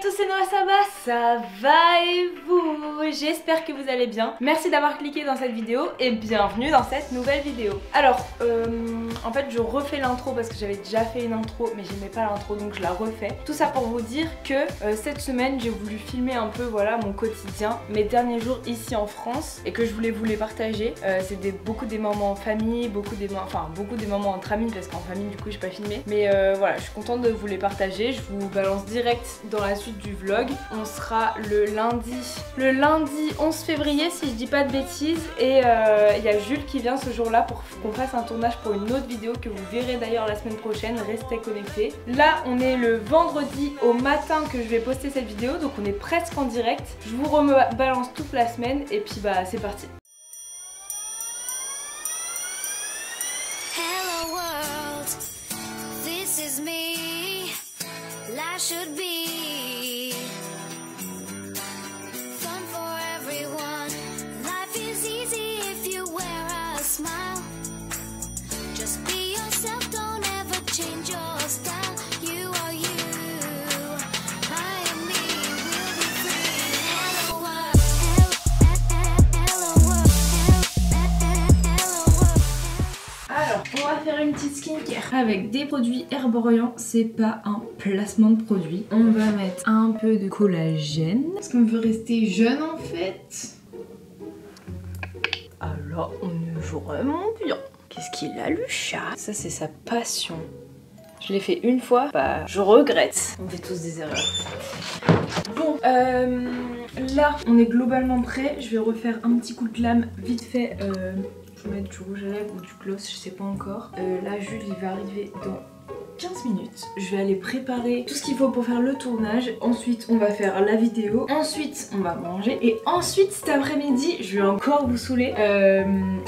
tous, c'est Noah, ça va et vous? J'espère que vous allez bien. Merci d'avoir cliqué dans cette vidéo et bienvenue dans cette nouvelle vidéo. Alors, en fait je refais l'intro parce que j'avais déjà fait une intro mais j'aimais pas l'intro donc je la refais. Tout ça pour vous dire que cette semaine j'ai voulu filmer un peu voilà mon quotidien, mes derniers jours ici en France et que je voulais vous les partager. C'est beaucoup des moments en famille, beaucoup des moments entre amis parce qu'en famille du coup j'ai pas filmé. Mais voilà, je suis contente de vous les partager. Je vous balance direct dans la suite du vlog. On sera le lundi 11 février si je dis pas de bêtises et il y a Jules qui vient ce jour là pour qu'on fasse un tournage pour une autre vidéo que vous verrez d'ailleurs la semaine prochaine. Restez connectés. Là on est le vendredi au matin que je vais poster cette vidéo donc on est presque en direct. Je vous rebalance toute la semaine et puis bah c'est parti. Hello world, this is me. Life should be fun for everyone. Life is easy if you wear a smile. Just be yourself, don't ever change your style. You are you, I am me, we'll be free. Hello world, hello world, hello world. Alors, on va faire une petite skincare avec des produits Herborian. C'est pas un placement de produit. On va mettre un peu de collagène parce qu'on veut rester jeune en fait. Alors, on est vraiment bien. Qu'est-ce qu'il a le chat? Ça, c'est sa passion. Je l'ai fait une fois, bah je regrette. On fait tous des erreurs. Bon, là, on est globalement prêt. Je vais refaire un petit coup de lame vite fait. Je vais mettre du rouge à lèvres ou du gloss, je sais pas encore. Là, Jules, il va arriver dans 15 minutes. Je vais aller préparer tout ce qu'il faut pour faire le tournage. Ensuite, on va faire la vidéo. Ensuite, on va manger. Et ensuite, cet après-midi, je vais encore vous saouler.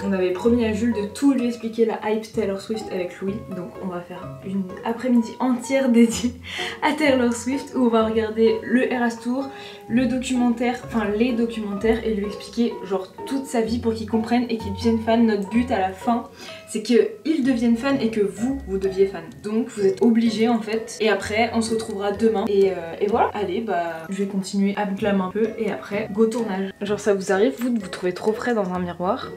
On avait promis à Jules de tout lui expliquer la hype Taylor Swift avec Louis. Donc, on va faire une après-midi entière dédiée à Taylor Swift où on va regarder le Eras Tour, le documentaire, enfin les documentaires et lui expliquer genre toute sa vie pour qu'il comprenne et qu'il devienne fan. Notre but à la fin, c'est qu'ils deviennent fans et que vous deviez fan. Donc vous êtes obligés en fait. Et après on se retrouvera demain. Et voilà. Allez bah je vais continuer à me clamer un peu et après go tournage. Genre ça vous arrive vous de vous trouver trop frais dans un miroir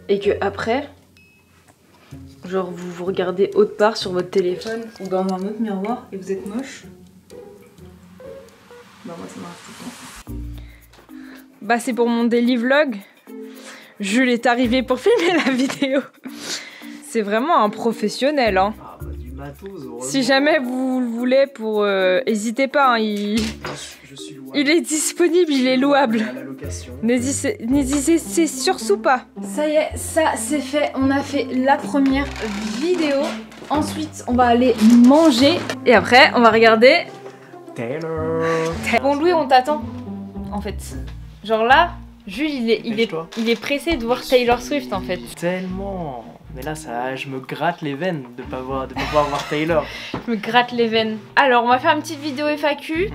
et que après genre vous vous regardez autre part sur votre téléphone ou dans un autre miroir et vous êtes moche. Bah moi ça m'arrive tout le temps. Bah c'est pour mon daily vlog. Jules est arrivé pour filmer la vidéo. C'est vraiment un professionnel hein. Ah bah du matos, si jamais vous le voulez pour... hésitez pas hein, il est disponible, il est louable. N'hésitez surtout pas. Ça y est, ça c'est fait. On a fait la première vidéo. Ensuite on va aller manger. Et après on va regarder... Taylor. Bon Louis on t'attend en fait. Genre là... Jules il est pressé de voir Taylor Swift en fait. Tellement. Mais là ça, je me gratte les veines de pas pouvoir voir Taylor. Je me gratte les veines. Alors on va faire une petite vidéo FAQ.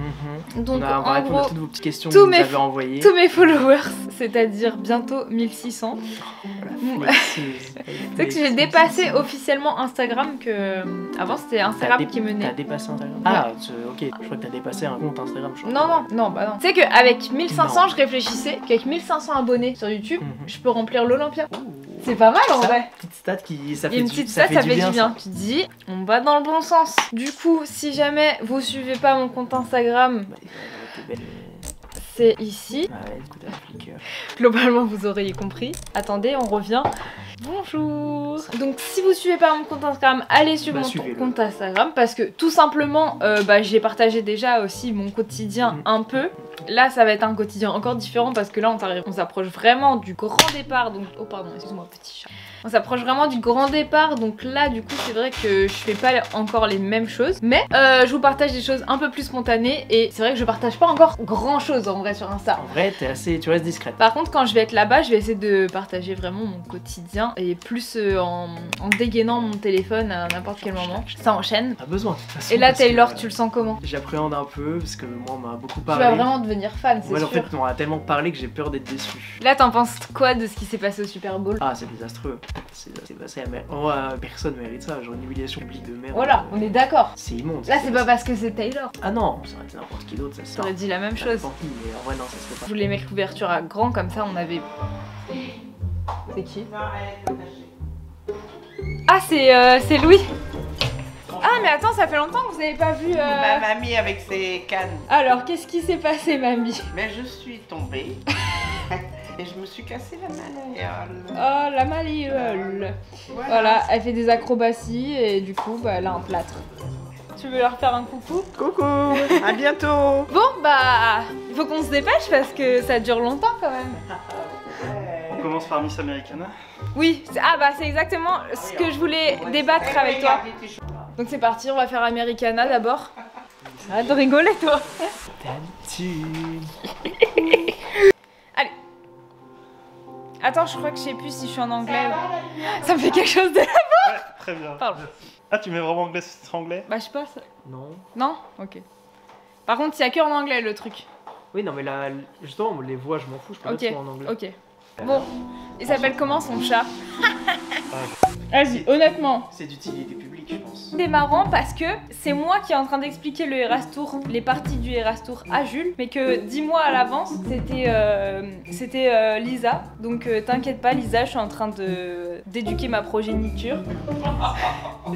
Donc on va en répondre gros, à toutes vos petites questions que vous avez envoyées. Tous mes followers, c'est-à-dire bientôt 1600. Voilà, tu sais que j'ai dépassé officiellement Instagram que... Avant c'était Instagram qui menait. T'as dépassé Instagram? Ah ok, je crois que t'as dépassé un compte Instagram. Non, bah non. Tu sais qu'avec 1500 je réfléchissais qu'avec 1500 abonnés sur YouTube, je peux remplir l'Olympia. C'est pas mal en vrai. Petite stat qui ça fait une petite stat, ça fait du bien. Tu te dis, on va dans le bon sens. Du coup, si jamais vous suivez pas mon compte Instagram, c'est ici. Globalement, vous auriez compris. Attendez, on revient. Bonjour. Donc si vous suivez pas mon compte Instagram, allez suivre mon compte Instagram parce que tout simplement, j'ai partagé déjà aussi mon quotidien un peu. Là, ça va être un quotidien encore différent parce que là, on s'approche vraiment du grand départ. Donc, oh pardon, excuse-moi, petit chat. On s'approche vraiment du grand départ, donc là du coup c'est vrai que je fais pas encore les mêmes choses. Mais je vous partage des choses un peu plus spontanées et c'est vrai que je partage pas encore grand chose en vrai sur Insta. En vrai t'es assez, tu restes discrète. Par contre quand je vais être là-bas je vais essayer de partager vraiment mon quotidien et plus en dégainant mon téléphone à n'importe quel moment. Ça enchaîne. Pas besoin de toute façon. Et là Taylor tu le sens comment? J'appréhende un peu parce que moi on m'a beaucoup parlé. Tu vas vraiment devenir fan c'est sûr. Ouais en fait on a tellement parlé que j'ai peur d'être déçu. Là t'en penses quoi de ce qui s'est passé au Super Bowl? Ah c'est désastreux. C'est passé à merde. Personne mérite ça, genre une humiliation publique de merde. Voilà, on est d'accord. C'est immonde. Là, c'est pas parce que c'est Taylor. Ah non, ça aurait été n'importe qui d'autre, ça sort. T'aurais dit la même chose. Tant pis, mais en vrai, non, ça se fait Je pas. voulais mettre l'ouverture à grand, comme ça on avait. C'est qui? Ah, c'est Louis. Ah, mais attends, ça fait longtemps que vous avez pas vu. Ma mamie avec ses cannes. Alors, qu'est-ce qui s'est passé, mamie? Mais je suis tombée et je me suis cassé la malléole. Oh, la malléole. Voilà, elle fait des acrobaties et du coup, bah, elle a un plâtre. Tu veux leur faire un coucou? Coucou, à bientôt. Bon, bah, il faut qu'on se dépêche parce que ça dure longtemps quand même. On commence par Miss Americana. Oui, c'est exactement ce que je voulais débattre avec toi. Donc c'est parti, on va faire Americana d'abord. Arrête de rigoler, toi. Allez. Attends, je crois que je sais plus si je suis en anglais. Ça me fait quelque chose de... Ouais, très bien. Pardon. Ah, tu mets vraiment anglais sur anglais? Bah, je sais pas. Non. Non? Ok. Par contre, il y a que en anglais le truc. Oui, non, mais là, justement, les voix, je m'en fous, je peux Ok, pas en anglais. ok. Bon, il s'appelle comment son chat? Vas-y, honnêtement. C'est d'utilité publique, je pense. C'est marrant parce que c'est moi qui est en train d'expliquer le Eras Tour, les parties du Eras Tour à Jules, mais que 10 mois à l'avance, c'était Lisa. Donc t'inquiète pas, Lisa, je suis en train d'éduquer ma progéniture.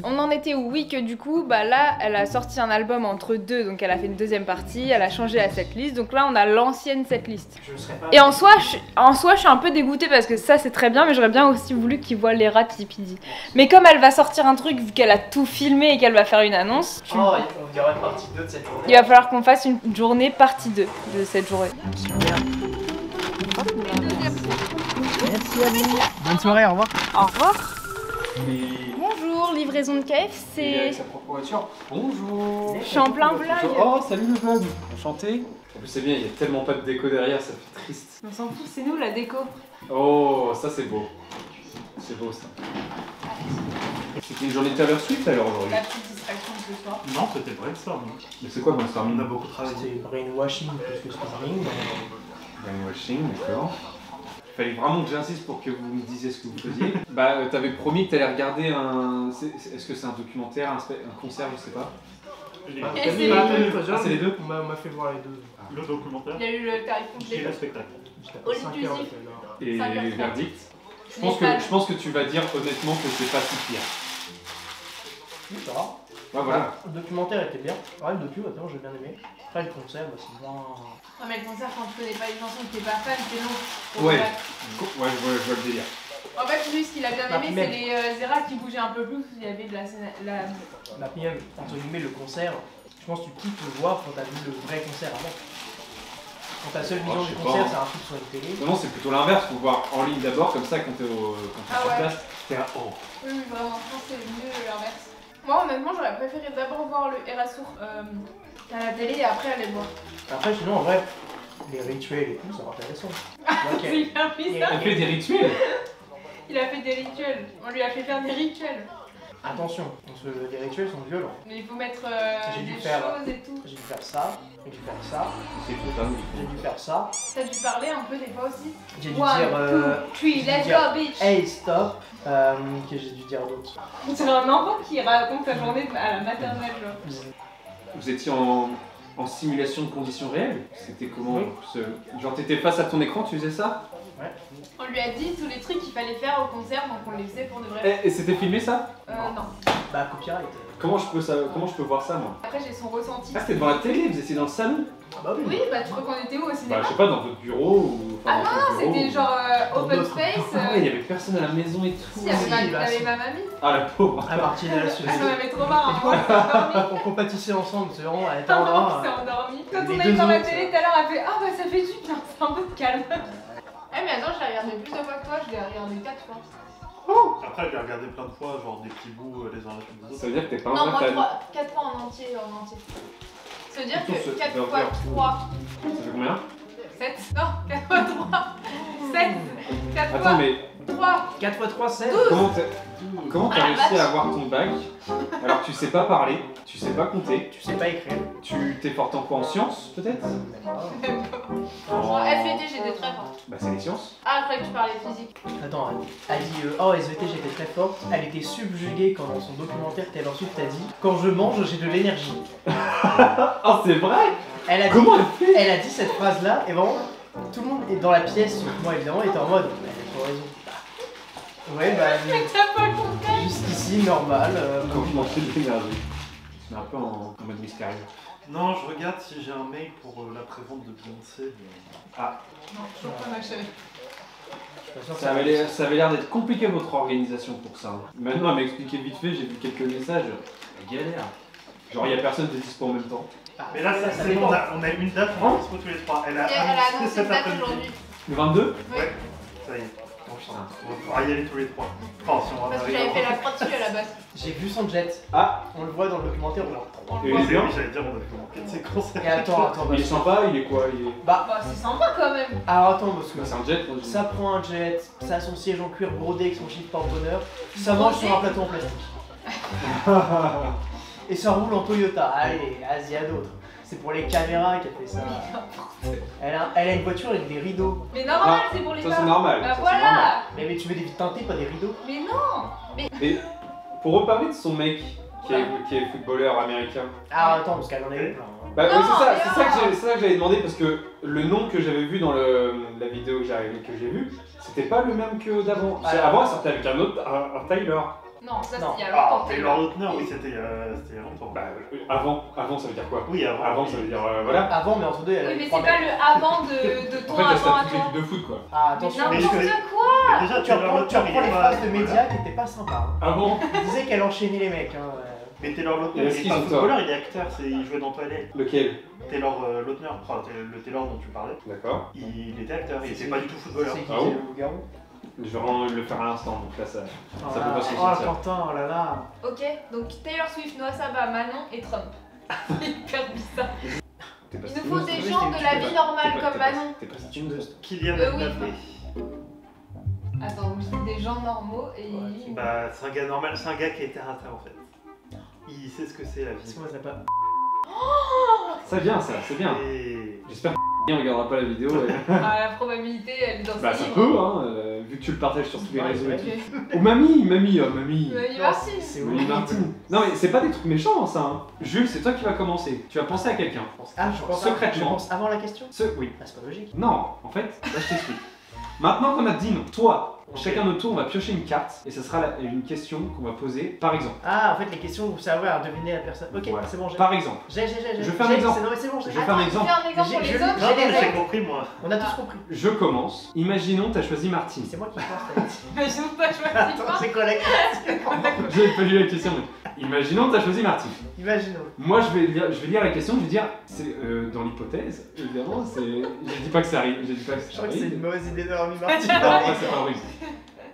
On en était où? Oui, que du coup, bah là, elle a sorti un album entre deux, donc elle a fait une deuxième partie, elle a changé la setlist, donc là on a l'ancienne setlist. Je serais pas... Et en soi, je suis un peu dégoûtée parce que ça c'est très bien, mais j'aurais bien aussi voulu qu'ils voient les rats de Tipidi. Mais comme elle va sortir un truc, vu qu'elle a tout filmé et qu'elle va faire une annonce, Oh, on dirait partie 2 de cette journée. il va falloir qu'on fasse une journée partie 2 de cette journée. Merci à vous. Bonne soirée, au revoir. Au revoir. Bonjour, livraison de KFC. Avec sa propre voiture. Bonjour. Je suis en plein blague. Oh, salut le vlog. Enchanté. En plus, c'est bien, il y a tellement pas de déco derrière, ça fait triste. On s'en fout, c'est nous la déco. Oh, ça c'est beau. C'est beau ça. C'était une journée de Taylor Swift alors aujourd'hui. La petite distraction de ce soir. Non, c'était brainstorming. Mais c'est quoi On a brainstorming? beaucoup travaillé. C'est brainwashing plus que sparring. Brainwashing, d'accord. Il fallait vraiment que j'insiste pour que vous me disiez ce que vous faisiez. Bah, t'avais promis que t'allais regarder un. Est-ce que c'est un documentaire, un concert, je sais pas. Ah, c'est les deux? On m'a fait voir les deux. Le documentaire Il y a eu le tarif et complet. le spectacle. All inclusif. Et 5h30. verdict. Les fans. Je pense que tu vas dire honnêtement que c'est pas si pire. Oui, ça va. Ouais, voilà. Le documentaire était bien. Ouais, le documentaire, j'ai bien aimé. Après, le concert, bah, c'est bien. Non mais le concert quand tu connais pas les chansons, que t'es pas fan, c'est long. Ouais. Ouais, je vois le délire. En fait, lui, ce qu'il a bien La aimé, même. c'est les Zera qui bougeaient un peu plus. Il y avait de la scène. La PM, entre guillemets, le concert, je pense que tu kiffes le voir quand t'as vu le vrai concert avant. Quand ta seule vision je du sais concert, pas, c'est un truc sur une télé. Non, c'est plutôt l'inverse, faut voir en ligne d'abord, comme ça quand t'es Ah sur ouais. place, t'es là, oh. Oui, vraiment, je pense que c'est mieux l'inverse. Moi, honnêtement, j'aurais préféré d'abord voir le Erasour à la télé et après aller le voir. Après, sinon, en vrai, les rituels et tout, c'est intéressant. Donc, C'est hyper bizarre. Elle fait des rituels. Il a fait des rituels. On lui a fait faire des rituels. attention, les rituels sont violents. Mais il faut mettre J'ai dû des faire- choses et tout. J'ai dû faire ça, j'ai dû faire ça, C'est tout, hein. j'ai dû faire ça, T'as dû parler un peu des fois aussi. j'ai dû 1, dire 2, 3, j'ai dû let's dire, go bitch. hey stop, que j'ai dû dire d'autres. C'est un enfant qui raconte sa journée à la maternelle genre. Vous étiez en simulation de conditions réelles? C'était comment Oui. Genre t'étais face à ton écran, tu faisais ça? On lui a dit tous les trucs qu'il fallait faire au concert, donc on les faisait pour de vrai. Et c'était filmé ça? Non. Bah copyright. Comment je peux voir ça moi? Après j'ai son ressenti. Ah c'était devant la télé, vous étiez dans le salon? Ah bah oui. Oui, bah tu crois qu'on était où au Bah cinéma? je sais pas, dans votre bureau ou... Ah dans votre bureau, C'était ou- genre open d'autres. space. Ah ouais, il y avait personne à la maison et tout. Si, il y avait Si, ma, bah, t'avais si. ma mamie. Ah la pauvre. À partir de là-dessus. Ah, ça m'avait trop marre, hein. Moi, on s'est endormi. On compatissait ensemble, c'est vraiment, elle était Ah en non, bas. on s'est endormi. Quand les on a deux été dans la autres, télé tout à l'heure, elle fait ah bah ça fait du bien, c'est un peu de calme. Eh mais attends, je l'ai regardé plus de fois que toi, je l'ai regardé 4 fois. Après, j'ai regardé plein de fois, genre des petits bouts les uns à la suite des autres. Ça veut dire que t'es pas un Non, vrai moi fan. 4 fois en entier, Ça veut dire Plutôt que ce 4 burger. fois 3, Ça fait combien? 7. Non, 4 fois 3, 7. 4 fois. Attends mais 3. 4 x 3, 16. Comment t'as réussi à avoir ton bac alors que tu sais pas parler, tu sais pas compter, Tu sais pas écrire. tu t'es forte en quoi, en sciences peut-être? En SVT, j'étais très forte. Bah c'est les sciences. Ah, je croyais que tu parlais physique. Attends, elle dit oh SVT j'étais très forte. Elle était subjuguée quand dans son documentaire Taylor Swift a dit quand je mange j'ai de l'énergie. Oh c'est vrai? Elle a dit, Comment elle fait? elle a dit cette phrase là et vraiment tout le monde est dans la pièce, sauf moi évidemment, était en mode elle a pas raison. Ouais bah T'as pas compris. jusqu'ici normal. Quand je mange de l'énergie. Je me mets un peu en mode mystérieux. Non, je regarde si j'ai un mail pour l'après-vente de Beyoncé. Non, toujours pas ma chérie. Ça avait l'air d'être compliqué votre organisation pour ça. Maintenant elle m'a expliqué vite fait, j'ai vu quelques messages. Elle galère. Genre il y a personne qui est dispo en même temps. Mais là, ça c'est bon, dépend. on a une date, on est dispo tous les trois. Elle a Elle a annoncé cet une date après-midi. aujourd'hui. Le 22? Ouais, ça y est. Oh putain. On va pouvoir y aller tous les trois. Enfin, si on va Parce que arriver j'avais fait avant. la croix dessus à la base. J'ai vu son jet. Ah, On le voit dans le documentaire genre 3 Et fois. il est bien. Oui, j'allais dire, on a fait manquer de séquences. Et attends, Il est sympa, il est quoi? Il est... Bah, Bah, c'est sympa quand même. alors attends, parce que Bah, c'est un jet. moi, je- ça prend un jet, ça a son siège en cuir brodé avec son chiffre porte-bonheur, ça mange sur un plateau en plastique. Et ça roule en Toyota. Allez, vas-y, à d'autres. C'est pour les caméras qu'elle fait ça. Elle a une voiture avec des rideaux. Mais normal, Ah, c'est pour les Ça c'est femmes. normal. Bah ça, c'est normal. voilà. Mais tu veux des vitres teintées, pas des rideaux. Mais non. Et pour reparler de son mec qui est footballeur américain. Ah attends, parce qu'elle en a eu plein. Hein. Bah Non, oui, c'est mais ça que j'avais demandé parce que le nom que j'avais vu dans la vidéo que j'ai vue, c'était pas le même que d'avant. Ah, Avant elle sortait avec un autre, un Tyler. Non, ça Non. c'est il y a Ah, longtemps. Taylor Lautner, oui, c'était il y a longtemps. Bah avant ça veut dire quoi? Oui, avant. Avant ça veut dire voilà. Avant, mais entre deux, elle a Oui, eu mais 3 c'est pas mecs. le avant de En ton fait elle avant tape à toute toi. l'équipe de foot quoi. Ah Mais attention, Mais n'importe je- quoi. Mais déjà, tu Taylor reprends Lautner, il les est pas. phrases de médias qui étaient pas sympas. Hein. Avant Il disait qu'elle enchaînait les mecs. Hein. Mais Taylor Lautner, Et il est-ce est qu'ils pas ont tort footballeur, il est acteur, il jouait dans Twilight. lequel? Taylor Lautner, enfin le Taylor dont tu parlais, D'accord. il était acteur, il était pas du tout footballeur. C'est qui Ah c'est bon le loup-garou? Je vais vraiment le faire à l'instant donc là ça. Oh Ça là peut pas là. se Oh ressentir. Quentin, oh là là. Ok, donc Taylor Swift, Noah Saba, Manon et Trump. Hyper bizarre. T'es pas Il nous faut stimuleuse, des gens de la vie normale comme Manon. T'es pas stimuleuse. Kylian Oui. Mbappé. Attends, donc c'est des gens normaux et. Bah, c'est un gars normal, c'est un gars qui est terre à terre en fait. Il sait ce que c'est la vie. Excuse-moi, ça pas. Ça vient ça, c'est bien. Et... J'espère que on regardera pas la vidéo. Ah, la probabilité, elle est dans Bah ce ça livre. peut hein, vu que tu le partages sur tous les Ouais, réseaux et ouais. tout. Oh mamie, mamie. Merci. C'est Oui, Martine. Non mais c'est pas des trucs méchants ça. Hein. Jules, c'est toi qui vas commencer. Tu vas penser à quelqu'un. Ah, je pense, Secrètement. je pense avant la question. Oui. Ah, c'est pas logique. Non, en fait, là je t'explique. Maintenant qu'on a dit non, toi, chacun notre tour, on va piocher une carte et ce sera une question qu'on va poser par exemple. Ah, en fait, les questions, vous savez, à deviner la personne. Ok, Voilà. c'est bon, j'ai. Par exemple. J'ai. Je fais un exemple. Non, mais c'est bon, j'ai. Je vais faire un exemple. Fais un exemple pour les J'ai- autres. Non, non, J'ai mais les j'ai règles. compris moi. On a tous compris. Je commence. Imaginons t'as choisi Martine. C'est moi qui pense. Imagine pas, je vois Attends, c'est quoi la question? J'avais pas lu la question mais. Imaginons t'as choisi Martine. Imaginons. Moi je vais lire la question, je vais dire, c'est dans l'hypothèse, évidemment, c'est. Je dis pas que ça arrive, je dis pas que Je ça crois que c'est arrive. une mauvaise idée d'avoir mis Martine. Non, moi, c'est pas horrible.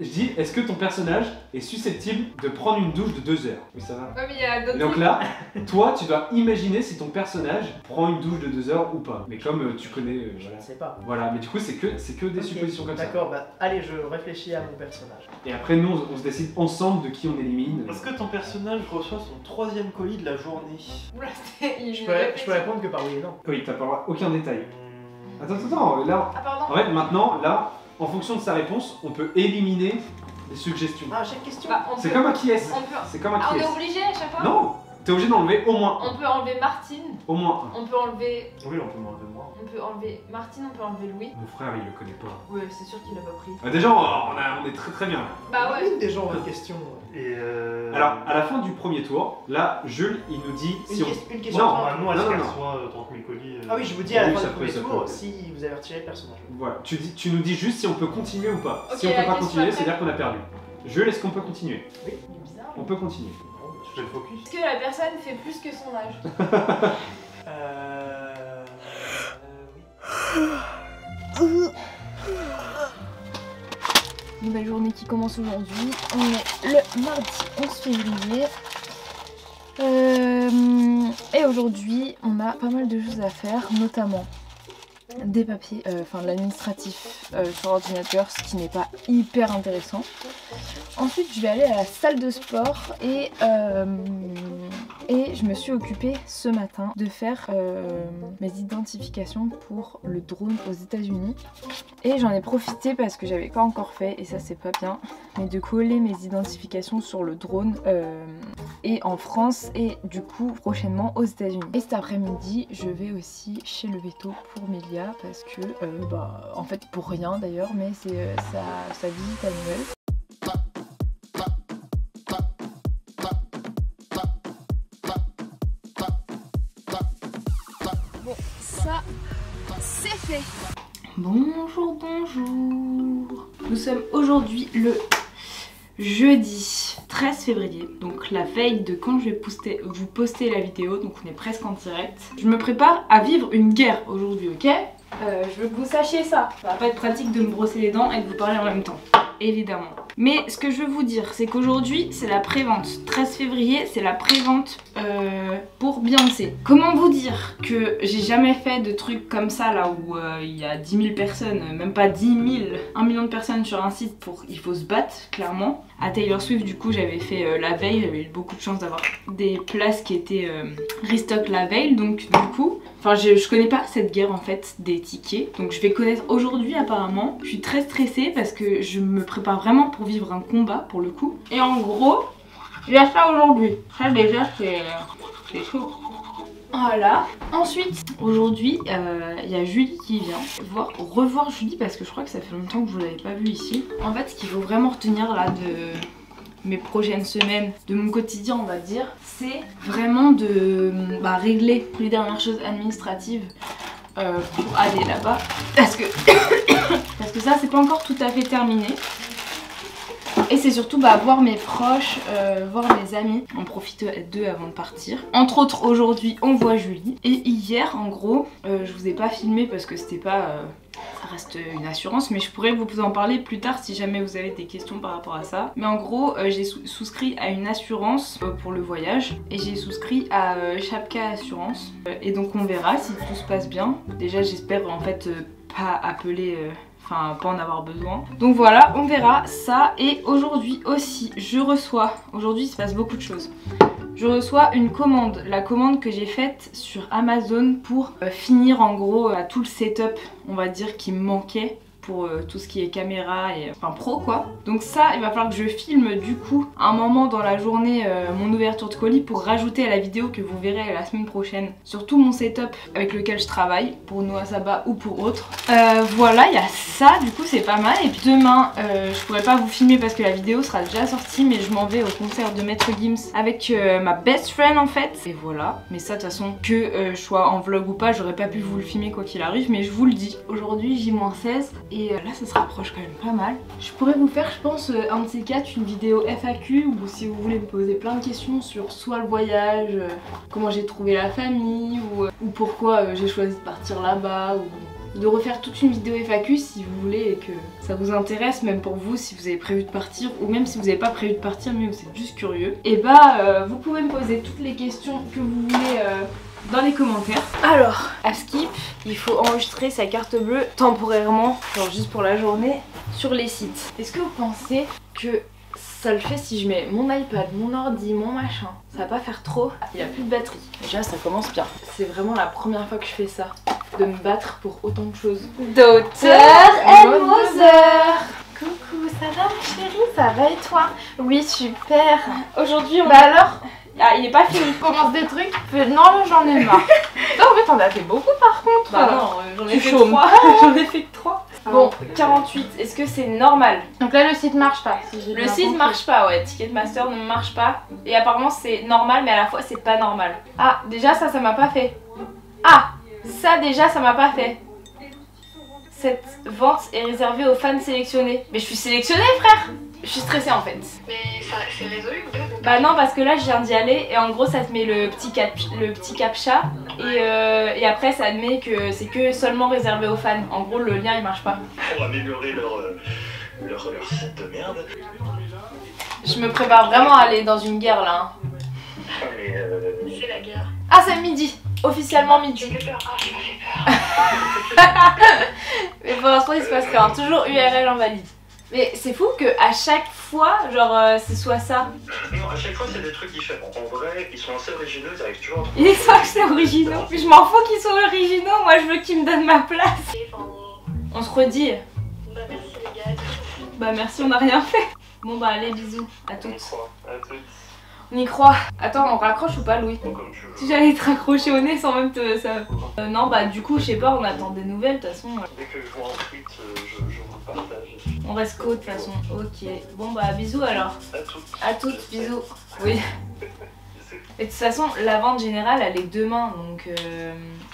Je dis, est-ce que ton personnage est susceptible de prendre une douche de 2 heures? Oui, ça va. Ouais, mais il y a Et d'autres donc trucs. là, toi, tu dois imaginer si ton personnage prend une douche de 2 heures ou pas. Mais comme tu connais, Je voilà. ne sais pas. Voilà, mais du coup, c'est que des Ok, suppositions comme ça. D'accord, bah allez, je réfléchis à mon personnage. Et après, nous, on se décide ensemble de qui on élimine. Est-ce que ton personnage reçoit son 3e colis de la journée? Oula, c'est. Je peux répondre que par oui et non. Oui, t'as pas le droit, aucun détail. Attends, là, Ah, pardon. en fait, maintenant, là, en fonction de sa réponse, on peut éliminer des suggestions. Ah, chaque question. Bah, on C'est peut- comme un qui est. On peut. C'est comme un Ah, on qui est est. obligé à chaque fois. Non, t'es obligé d'enlever au moins un. On peut enlever Martine, Au moins on peut enlever. Oui, on peut m'enlever moi. On peut enlever Martine, on peut enlever Louis. un. Mon frère, il le connaît pas. Ouais, c'est sûr qu'il l'a pas pris. Déjà, on est très très bien. Bah ouais. Une des gens de questions. Et Alors, à la fin du premier tour, là, Jules, il nous dit si on. Une question. Non. normalement, est-ce non, qu'elle non. soit 30 000 colis Ah oui, je vous dis à la Oui, fin ça du peut, premier ça tour peut. si vous avez retiré le personnage. Voilà, tu nous dis juste si on peut continuer ou pas. Ok, Si on peut la pas question continuer, après. c'est-à-dire qu'on a perdu. Jules, est-ce qu'on peut continuer? Oui. Il est bizarre. On peut continuer. Je fais le focus. Est-ce que la personne fait plus que son âge? Oui. Nouvelle journée qui commence aujourd'hui. On est le mardi 11 février. Et aujourd'hui, on a pas mal de choses à faire, notamment des papiers, enfin de l'administratif sur ordinateur, ce qui n'est pas hyper intéressant. Ensuite je vais aller à la salle de sport et je me suis occupée ce matin de faire mes identifications pour le drone aux États-Unis. Et j'en ai profité parce que j'avais pas encore fait, et ça c'est pas bien, mais de coller mes identifications sur le drone et en France et du coup prochainement aux États-Unis. Et cet après-midi je vais aussi chez le veto pour Mélia parce que en fait pour rien d'ailleurs, mais c'est sa visite annuelle. Bon, ça c'est fait. Bonjour, bonjour. Nous sommes aujourd'hui le jeudi 13 février, donc la veille de quand je vais vous poster la vidéo, donc on est presque en direct. Je me prépare à vivre une guerre aujourd'hui, ok? Je veux que vous sachiez ça. Ça va pas être pratique de me brosser les dents et de vous parler en même temps, évidemment. Mais ce que je veux vous dire, c'est qu'aujourd'hui c'est la pré-vente. 13 février, c'est la pré-vente pour Beyoncé. Comment vous dire que j'ai jamais fait de trucs comme ça là où il y a 10 000 personnes, même pas 10 000, 1 million de personnes sur un site pour il faut se battre, clairement. À Taylor Swift, du coup, j'avais fait la veille, j'avais eu beaucoup de chance d'avoir des places qui étaient restock la veille, donc du coup, enfin je connais pas cette guerre en fait des tickets, donc je vais connaître aujourd'hui apparemment. Je suis très stressée parce que je me prépare vraiment pour vivre un combat pour le coup. Et en gros, il y a ça aujourd'hui. Ça déjà c'est chaud. Voilà. Ensuite, aujourd'hui, il y a Julie qui vient revoir Julie parce que je crois que ça fait longtemps que je vous l'avais pas vue ici. En fait, ce qu'il faut vraiment retenir là de mes prochaines semaines, de mon quotidien on va dire, c'est vraiment de régler les dernières choses administratives pour aller là-bas. Parce que ça c'est pas encore tout à fait terminé. Et c'est surtout voir mes proches, voir mes amis. On profite d'eux avant de partir. Entre autres, aujourd'hui, on voit Julie. Et hier, en gros, je vous ai pas filmé parce que c'était pas... ça reste une assurance, mais je pourrais vous en parler plus tard si jamais vous avez des questions par rapport à ça. Mais en gros, j'ai souscrit à une assurance pour le voyage. Et j'ai souscrit à Chapka Assurance. Et donc on verra si tout se passe bien. Déjà, j'espère en fait pas appeler... Enfin, pas en avoir besoin. Donc voilà, on verra ça. Et aujourd'hui aussi, je reçois... Aujourd'hui, il se passe beaucoup de choses. Je reçois une commande. La commande que j'ai faite sur Amazon pour finir en gros tout le setup, on va dire, qui me manquait pour tout ce qui est caméra et enfin pro quoi. Donc ça il va falloir que je filme du coup un moment dans la journée mon ouverture de colis pour rajouter à la vidéo que vous verrez la semaine prochaine sur tout mon setup avec lequel je travaille pour Noah Saba ou pour autres. Voilà, il y a ça, du coup c'est pas mal. Et puis demain je pourrais pas vous filmer parce que la vidéo sera déjà sortie, mais je m'en vais au concert de Maître Gims avec ma best friend en fait. Et voilà, mais ça de toute façon que je sois en vlog ou pas, j'aurais pas pu vous le filmer quoi qu'il arrive, mais je vous le dis. Aujourd'hui J-16 et là ça se rapproche quand même pas mal. Je pourrais vous faire je pense un de ces quatre, une vidéo FAQ ou si vous voulez me poser plein de questions sur soit le voyage, comment j'ai trouvé la famille ou pourquoi j'ai choisi de partir là-bas, ou de refaire toute une vidéo FAQ si vous voulez et que ça vous intéresse, même pour vous si vous avez prévu de partir ou même si vous n'avez pas prévu de partir mais vous êtes juste curieux. Et vous pouvez me poser toutes les questions que vous voulez dans les commentaires. Alors, à Skip, il faut enregistrer sa carte bleue temporairement, genre juste pour la journée, sur les sites. Est-ce que vous pensez que ça le fait si je mets mon iPad, mon ordi, mon machin? Ça va pas faire trop? Il n'y a plus de batterie. Déjà, ça commence bien. C'est vraiment la première fois que je fais ça, de me battre pour autant de choses. Docteur Moser. Coucou, ça va ma chérie? Ça va et toi? Oui, super. Aujourd'hui, on... alors ah, il est pas fini. Tu commences des trucs? Non, j'en ai marre. Non, en fait, t'en as fait beaucoup par contre. Bah non, j'en ai fait 3. J'en ai fait que 3. Bon, 48, est-ce que c'est normal? Donc là, le site marche pas. Si le site marche pas, ouais. Ticketmaster ne marche pas. Et apparemment, c'est normal, mais à la fois, c'est pas normal. Ah, déjà, ça m'a pas fait. Ah, ça, déjà, ça m'a pas fait. Cette vente est réservée aux fans sélectionnés. Mais je suis sélectionnée, frère! Je suis stressée en fait. Mais c'est résolu ou pas? Bah non, parce que là je viens d'y aller et en gros ça te met le petit captcha et après ça te met que c'est que seulement réservé aux fans. En gros le lien il marche pas. Pour améliorer leur site de merde. Je me prépare vraiment à aller dans une guerre là. C'est la guerre. Ah c'est midi. officiellement MeToo. Ça me fait peur. Ah, ça me fait peur. Mais pour l'instant, il se passe rien. Toujours URL invalide. Mais c'est fou que à chaque fois, genre, ce soit ça. Non, à chaque fois, c'est des trucs différents. En vrai, ils sont assez originaux, ils arrivent toujours à trouver. Ils sont assez originaux. Mais je m'en fous qu'ils soient originaux. Moi, je veux qu'ils me donnent ma place. Et, enfin, On se redit. bah merci les gars. Bah merci, on n'a rien fait. Bon bah allez, bisous à On y toutes. croit. À toutes. On y croit. Attends, on raccroche ou pas, Louis? Bon, comme tu veux. Si j'allais te raccrocher au nez sans même te... ça... non, bah du coup, je sais pas, on attend des nouvelles, de toute façon. Dès que je vois un tweet, je vous le partage. On reste co, de toute façon. Ok. Bon bah bisous alors. À toutes. À toutes, bisous. Oui. Et de toute façon, la vente générale, elle est demain, donc...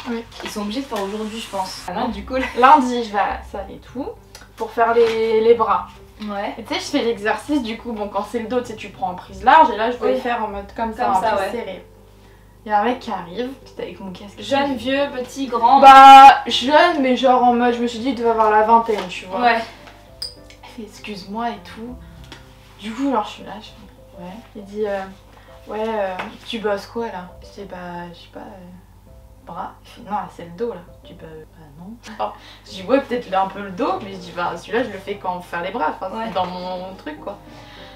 Oui. Ils sont obligés de faire aujourd'hui, je pense. Ah non, du coup... Lundi, je vais à la salle et tout pour faire les bras. Ouais. Et tu sais, je fais l'exercice du coup, bon, quand c'est le dos, tu sais, tu prends en prise large et là, je vais Oui. le faire en mode comme ça, Comme en ça, prise ouais. serrée. Il y a un mec qui arrive, c'était avec mon casque. Jeune, vieux, petit, grand. Bah, jeune, mais genre en mode, je me suis dit, il devait avoir la vingtaine, tu vois. Ouais. Il fait excuse-moi et tout. Du coup, alors je suis là, je fais ouais. Il dit, tu bosses quoi là? Je dis, bah, je sais pas, bras. Il fait, non, là, c'est le dos là. Je dis, bah non. Alors, je dis, ouais, peut-être un peu le dos, mais je dis, bah, celui-là, je le fais quand on fait les bras, enfin, Ouais. c'est dans mon truc quoi.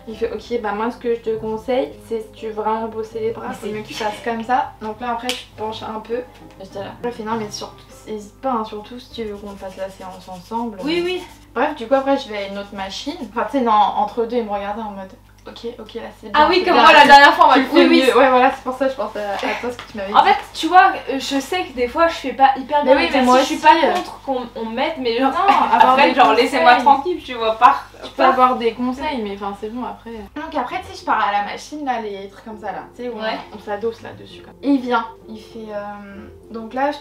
Il fait, ok, bah, moi, ce que je te conseille, c'est si tu veux vraiment bosser les bras, Mais c'est c'est mieux que tu fasses comme ça. Donc là, après, tu te penches un peu. Et j'étais là. Il fait, non, mais surtout, n'hésite pas, hein, surtout si tu veux qu'on fasse la séance ensemble. Oui, oui. Bref, du coup, après, je vais à une autre machine. Enfin, tu sais, non, entre deux, il me regardait en mode, ok, là, c'est bien. Ah oui, c'est comme bien. moi la dernière fois, on va Tu le le fais oui, mieux. Ouais, voilà, c'est pour ça que je pense à toi, ce que tu m'avais dit. En fait, tu vois, je sais que des fois je fais pas hyper bien Mais oui, mais l'exercice, moi je suis aussi. pas contre qu'on mette, mais genre, Non, avoir après, des genre conseils. laissez-moi tranquille, tu vois, pas. Tu peux avoir des conseils, mais enfin, c'est bon après. Donc après, tu sais, je pars à la machine, là, les trucs comme ça, là. Tu sais, où Ouais. on s'adosse là-dessus. Comme. Et il vient, il fait. Donc là,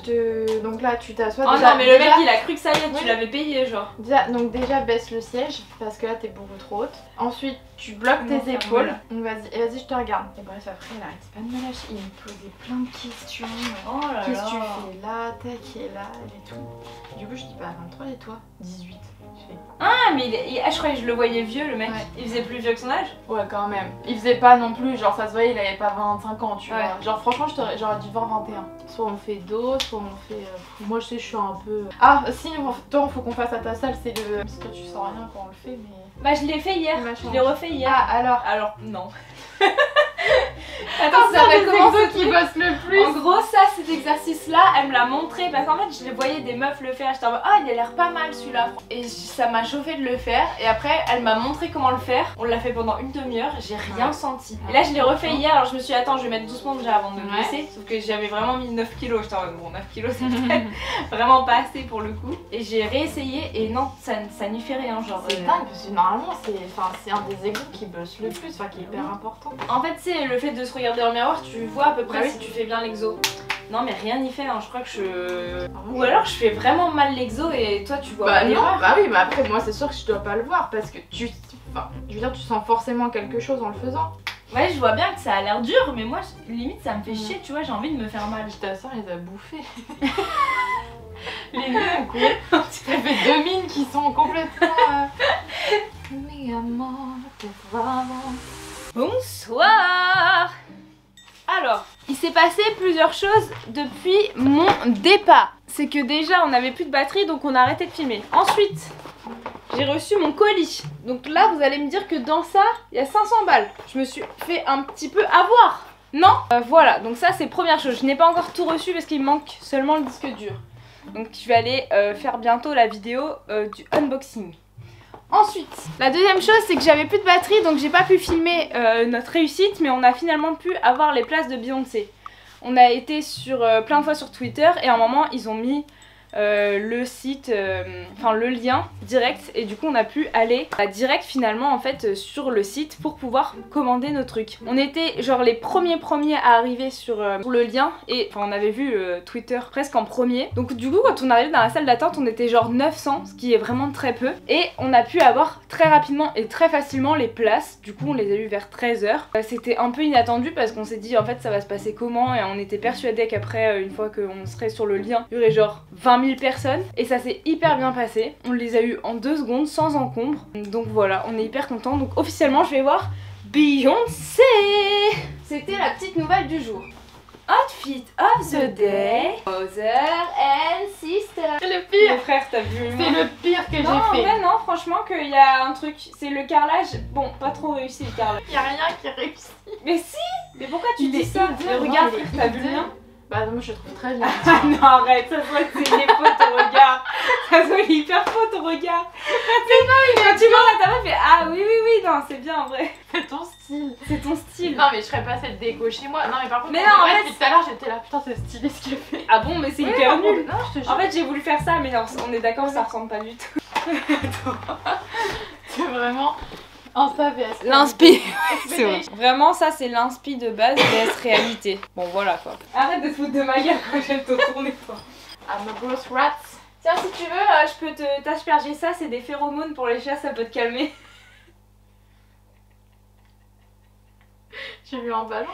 donc là, tu t'assois. Oh déjà, non, mais le déjà- mec il a cru que ça y est, tu Oui. l'avais payé, genre. Donc déjà, baisse le siège, parce que là, t'es beaucoup trop haute. Ensuite, tu bloques Non, tes ferme-le. épaules. Donc vas-y, je te regarde. Et bref, après, il arrête pas de me lâcher. Il me posait plein de questions. Oh là là. Qu'est-ce que tu fais là? T'as qui est là? Et tout. Du coup, je dis, bah 23 et toi? 18. Je fais, Ah, mais je croyais que je le voyais vieux, le mec. Ouais. Il faisait plus vieux que son âge. ouais, quand même. Il faisait pas non plus, genre ça se voyait, il avait pas 25 ans, tu Ouais. vois. Genre, franchement, j'aurais dû voir 21. Soit on fait dos, soit on fait. Moi, je sais, je suis un peu. Ah, si, toi, faut qu'on fasse à ta salle, c'est le. Parce que toi, tu sens rien quand on le fait, mais. Bah, je l'ai fait hier, Ma je chance. l'ai refait hier. Ah, alors. Alors, non. Attends, ça va des commencer exos qui bossent le plus. En gros, ça, cet exercice-là, elle me l'a montré parce qu'en fait, je les voyais des meufs le faire. J'étais en mode, ah, il a l'air pas mal celui-là. Et ça m'a chauffé de le faire. Et après, elle m'a montré comment le faire. On l'a fait pendant une demi-heure. J'ai rien senti. Et là, je l'ai refait hier. Alors, je me suis dit, attends, je vais mettre doucement déjà avant de me blesser. Sauf que j'avais vraiment mis 9 kilos. J'étais en mode, bon, 9 kilos, c'est peut-être vraiment pas assez pour le coup. Et j'ai réessayé. Et non, ça n'y fait rien. Genre, C'est dingue, parce que normalement, c'est un des exos qui bosse le plus, enfin, qui est hyper important. En fait, c'est le fait de se regarder dans le miroir, tu vois à peu près Bah oui. si tu fais bien l'exo. Non, mais rien n'y fait, hein. Je crois que je. Ah Ou alors je fais vraiment mal l'exo et toi tu vois Bah pas non, l'erreur. bah oui, mais après, moi, c'est sûr que je dois pas le voir, parce que enfin, je veux dire, tu sens forcément quelque chose en le faisant. Ouais, je vois bien que ça a l'air dur, mais moi limite ça me fait chier, tu vois, j'ai envie de me faire mal. Je t'assure, il les a bouffés. Les deux, quoi. Ça fait deux mines qui sont complètement. Bonsoir. Alors, il s'est passé plusieurs choses depuis mon départ. C'est que déjà on n'avait plus de batterie donc on a arrêté de filmer. Ensuite, j'ai reçu mon colis. Donc là vous allez me dire que dans ça, il y a 500 balles. Je me suis fait un petit peu avoir. Non voilà, donc ça c'est première chose. Je n'ai pas encore tout reçu parce qu'il me manque seulement le disque dur. Donc je vais aller faire bientôt la vidéo du unboxing. Ensuite, la deuxième chose c'est que j'avais plus de batterie donc j'ai pas pu filmer notre réussite, mais on a finalement pu avoir les places de Beyoncé. On a été sur plein de fois sur Twitter et à un moment ils ont mis le site, enfin le lien direct, et du coup on a pu aller direct finalement en fait sur le site pour pouvoir commander nos trucs. On était genre les premiers à arriver sur le lien, et enfin on avait vu Twitter presque en premier. Donc du coup quand on arrivait dans la salle d'attente on était genre 900, ce qui est vraiment très peu, et on a pu avoir très rapidement et très facilement les places. Du coup on les a eu vers 13h. C'était un peu inattendu parce qu'on s'est dit en fait ça va se passer comment, et on était persuadé qu'après une fois qu'on serait sur le lien il y aurait genre 20 000 personnes, et ça s'est hyper bien passé. On les a eu en 2 secondes sans encombre, donc voilà, on est hyper contents. Donc officiellement je vais voir Beyoncé. C'était la petite nouvelle du jour. Outfit of the day. Mother and sister. C'est le pire. Mon frère, t'as vu C'est le pire que j'ai fait. Non, en vrai, non, franchement, qu'il y a un truc. C'est le carrelage. Bon, pas trop réussi le carrelage. Y a rien qui réussit. Mais si. Mais pourquoi tu Il dis est ça? hideux, Mais non, regarde, il est t'as vu le hideux. mien? Bah non, moi je le trouve très bien. Ah non, arrête, ça se voit que c'est des fautes au regard. Ça se voit qu'il est hyper faute au regard. Quand tu vois la table, fait ah oui, oui, oui, non, c'est bien en vrai. C'est ton style. C'est ton style. Non mais je ferais pas cette déco chez moi. Non mais par contre, Mais en non, en vrai, fait, depuis tout à l'heure j'étais là, putain c'est stylé ce qu'elle fait. Ah bon, mais c'est Oui, hyper non, nul. Non, je te jure. En fait, j'ai voulu faire ça, mais non, on est d'accord, ça ressemble pas du tout. c'est vraiment Insta vs. L'inspi. C'est vrai. Vraiment, ça, c'est l'inspi de base vs réalité. Bon, voilà quoi. Arrête de te foutre de ma gueule quand je vais te tourner toi. I'm a gross rat. Tiens, si tu veux, je peux t'asperger ça, c'est des phéromones pour les chats, ça peut te calmer. J'ai eu un ballon.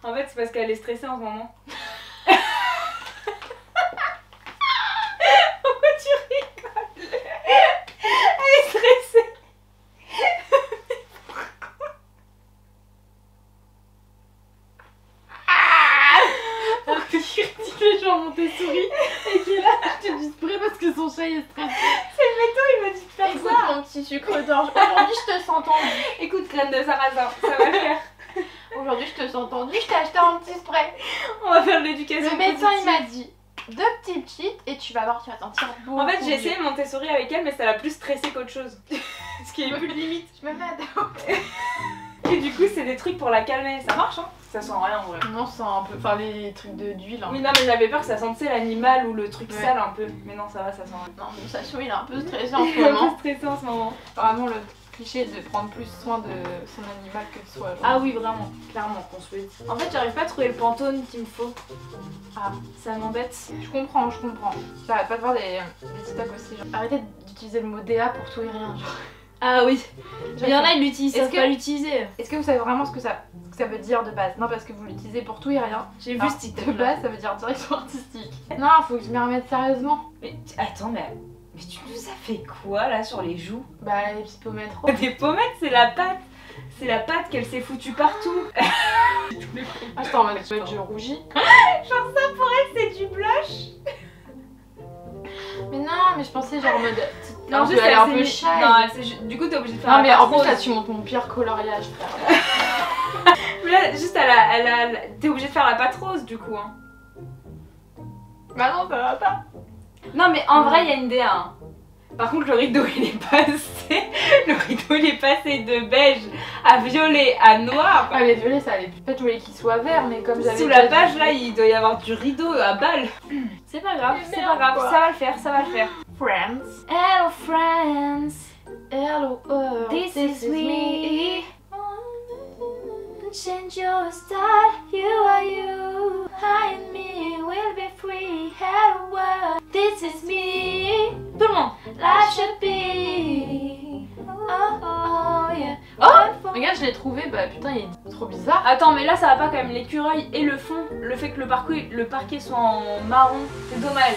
En fait, c'est parce qu'elle est stressée en ce moment. Pourquoi tu rigoles? Elle est stressée. Les gens Montessori et qui est là, je te dis près parce que son chat est stressé. C'est le métaux, il m'a dit de faire Écoute ça. mon petit sucre d'orge, aujourd'hui je te sens tendu. Écoute, graine de sarrasin, ça va le faire. Aujourd'hui je te sens tendu, je t'ai acheté un petit spray. On va faire de l'éducation Le médecin il positive. m'a dit 2 petites cheats et tu vas voir, tu vas t'en tirer beaucoup. En fait, j'ai mieux. essayé Montessori avec elle, mais ça l'a plus stressée qu'autre chose. Ce qui est plus limite. Je me mets à dos. Et du coup, c'est des trucs pour la calmer. Ça marche, hein? Ça sent rien en vrai. Non, c'est un peu. Enfin, les trucs d'huile. Hein. Oui, non, mais j'avais peur que ça sentait l'animal ou le truc Ouais. sale un peu. Mais non, ça va, ça sent rien. Non, mon Sacho il est un peu stressé en ce Il est un moment. peu stressé en ce moment. Vraiment le cliché de prendre plus soin de son animal que de soi. genre. Ah oui, vraiment, clairement, qu'on se le dit. En fait, j'arrive pas à trouver le pantone qu'il me faut. Ah. Ça m'embête. Je comprends, je comprends. J'arrête pas de voir des TikTok aussi. Genre. Arrêtez d'utiliser le mot DA pour tout et rien. Genre. Ah oui. Mais il y en a, ils l'utilisent, Est-ce savent que- pas l'utiliser. Est-ce que vous savez vraiment ce que ça veut dire de base? Non, parce que vous l'utilisez pour tout et rien. J'ai vu Alors, ce de TikTok. base, ça veut dire direction artistique. Non, faut que je m'y remette sérieusement. Mais attends, mais tu nous as fait quoi là sur les joues? Bah, les petites pommettes roses. Des pommettes, c'est la pâte. C'est la pâte qu'elle s'est foutue partout. Ah, j'étais en mode je rougis. Genre ça pour elle, c'est du blush. Mais non, mais je pensais genre en mode. Non, juste elle est un peu shy. Non, du coup, t'es obligée de faire Non, la mais pâte en plus, rose. là, tu montes mon pire coloriage, frère. Mais là, juste, t'es obligée de faire la pâte rose du coup. Hein. Bah non, ça va pas. Non, mais en vrai, il y a une DA. Hein. Par contre, le rideau il est passé. Le rideau il est passé de beige à violet à noir. Ah, mais violet, ça allait peut-être je voulais qu'il soit vert, mais comme j'avais. Sous la déjà page dit- là, il doit y avoir du rideau à balles. C'est pas grave, Mais c'est merde, pas grave, quoi. ça va le faire, ça va le faire. Friends. Hello friends, Hello, this is me. Change your style, you are you. I and me will be free. Hello world, this is me. Tout le monde. Lâche be. Oh oh yeah. Oh. Regarde, je l'ai trouvé, bah putain, il est trop bizarre. Attends, mais là ça va pas quand même. L'écureuil et le fond, le fait que le parquet soit en marron, c'est dommage.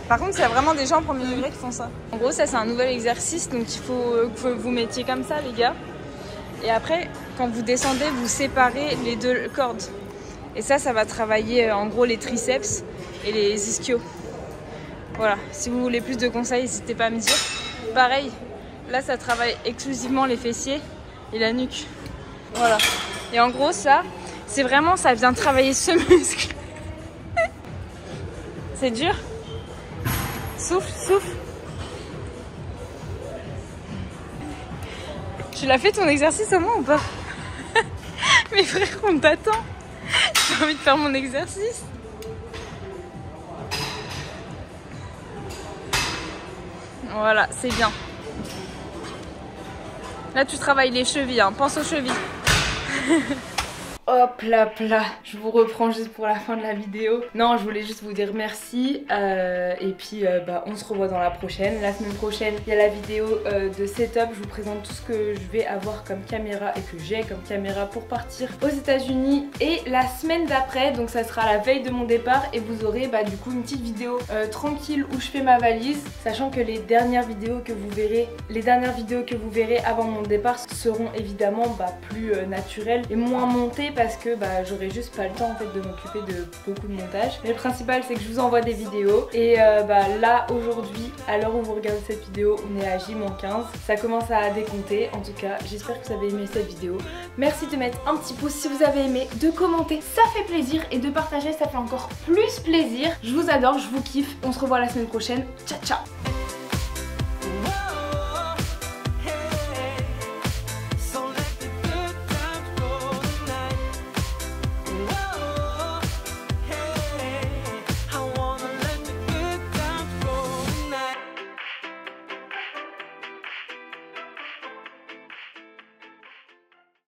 Par contre, il y a vraiment des gens en premier degré qui font ça. En gros, ça c'est un nouvel exercice, donc il faut que vous mettiez comme ça, les gars. Et après, quand vous descendez, vous séparez les deux cordes. Et ça va travailler en gros les triceps et les ischios. Voilà, si vous voulez plus de conseils, n'hésitez pas à me dire. Pareil, là ça travaille exclusivement les fessiers et la nuque. Voilà. Et en gros, ça, c'est vraiment, ça vient travailler ce muscle. C'est dur. Souffle, souffle. Tu l'as fait ton exercice au moins ou pas? Mais frère, on t'attend. J'ai envie de faire mon exercice. Voilà, c'est bien. Là, tu travailles les chevilles, hein. Pense aux chevilles. hop là, je vous reprends juste pour la fin de la vidéo. Non, je voulais juste vous dire merci et puis bah, on se revoit dans la prochaine. La semaine prochaine, il y a la vidéo de setup. Je vous présente tout ce que je vais avoir comme caméra et que j'ai comme caméra pour partir aux États-Unis. Et la semaine d'après, donc ça sera la veille de mon départ et vous aurez bah, du coup une petite vidéo tranquille où je fais ma valise, sachant que les dernières vidéos que vous verrez avant mon départ seront évidemment bah, plus naturelles et moins montées parce que bah, j'aurai juste pas le temps en fait de m'occuper de beaucoup de montage. Mais le principal c'est que je vous envoie des vidéos et bah, là aujourd'hui, à l'heure où vous regardez cette vidéo, on est à J-15. Ça commence à décompter. En tout cas, j'espère que vous avez aimé cette vidéo. Merci de mettre un petit pouce si vous avez aimé, de commenter, ça fait plaisir, et de partager, ça fait encore plus plaisir. Je vous adore, je vous kiffe. On se revoit la semaine prochaine. Ciao ciao.